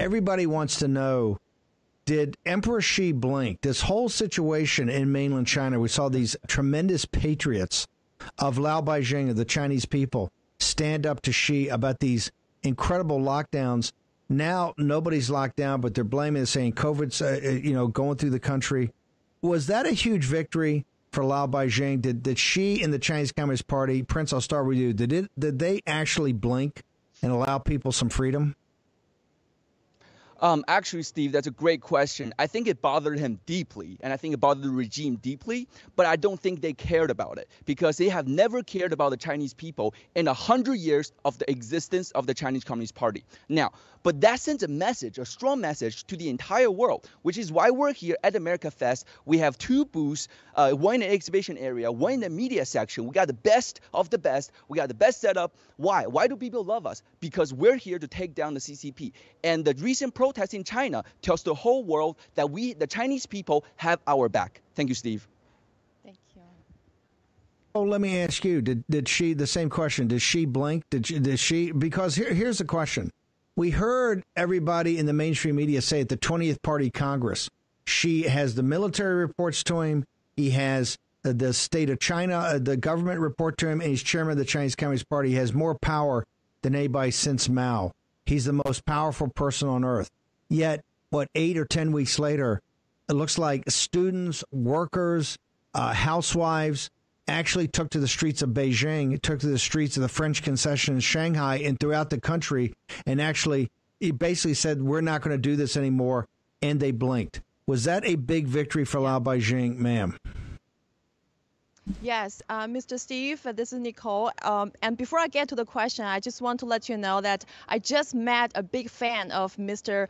everybody wants to know, did Emperor Xi blink? This whole situation in mainland China, we saw these tremendous patriots of Lao Beijing, of the Chinese people, stand up to Xi about these incredible lockdowns. Now nobody's locked down, but they're blaming it, saying COVID's going through the country. Was that a huge victory for Lao Beijing? Did Xi and the Chinese Communist Party, Prince, I'll start with you, did they actually blink and allow people some freedom? Actually, Steve, that's a great question. I think it bothered him deeply, and I think it bothered the regime deeply, but I don't think they cared about it because they have never cared about the Chinese people in 100 years of the existence of the Chinese Communist Party. Now, but that sends a message, a strong message to the entire world, which is why we're here at America Fest. We have 2 booths, one in the exhibition area, one in the media section. We got the best of the best. We got the best setup. Why? Why do people love us? Because we're here to take down the CCP. And the recent protest in China tells the whole world that we, the Chinese people, have our back. Thank you, Steve. Thank you. Oh, let me ask you, did she, the same question, did she blink? Did she, because here's the question. We heard everybody in the mainstream media say at the 20th Party Congress, she has the military reports to him. He has the state of China, the government report to him, and he's chairman of the Chinese Communist Party. He has more power than anybody since Mao. He's the most powerful person on earth. Yet, 8 or 10 weeks later, it looks like students, workers, housewives actually took to the streets of Beijing, took to the streets of the French concession in Shanghai and throughout the country, and actually he basically said, we're not going to do this anymore, and they blinked. Was that a big victory for Lao Beijing, ma'am? Yes, Mr. Steve, this is Nicole. And before I get to the question, I just want to let you know that I just met a big fan of Mr.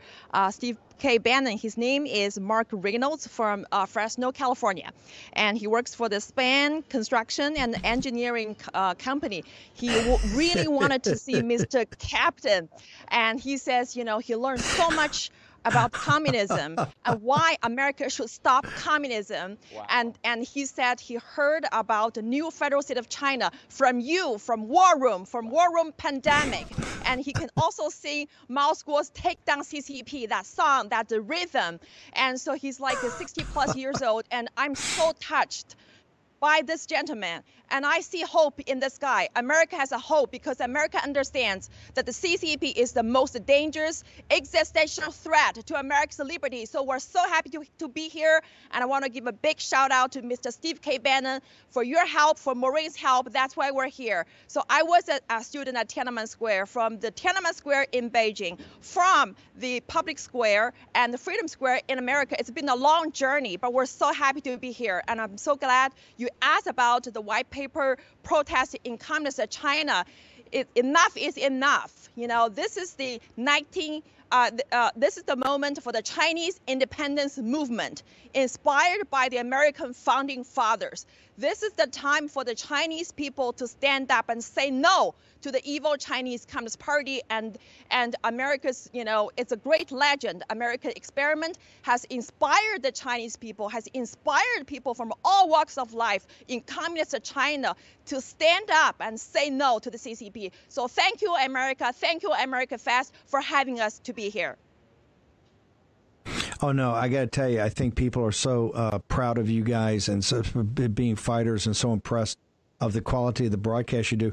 Steve K. Bannon. His name is Mark Reynolds from Fresno, California. And he works for the Span Construction and Engineering Company. He really wanted to see Mr. Captain. And he says, you know, he learned so much about communism and why America should stop communism. Wow. And he said he heard about the new federal state of China from you, from War Room Pandemic. And he can also sing Mao Guo's Take Down CCP, that song, that the rhythm. And so he's like 60 plus years old, and I'm so touched by this gentleman. And I see hope in this guy. America has a hope because America understands that the CCP is the most dangerous existential threat to America's liberty. So we're so happy to be here. And I want to give a big shout out to Mr. Steve K. Bannon for your help, for Maureen's help. That's why we're here. So I was a student at Tiananmen Square, from the Tiananmen Square in Beijing, from the Public Square and the Freedom Square in America. It's been a long journey, but we're so happy to be here. And I'm so glad you asked about the white paper protest in communist China. Enough is enough. You know, this is the this is the moment for the Chinese independence movement, inspired by the American founding fathers. This is the time for the Chinese people to stand up and say no to the evil Chinese Communist Party and America's, you know, it's a great legend. American experiment has inspired the Chinese people, has inspired people from all walks of life in communist China to stand up and say no to the CCP. So thank you, America. Thank you, America Fest, for having us to be here. Oh, no, I got to tell you, I think people are so proud of you guys and so being fighters and so impressed of the quality of the broadcast you do.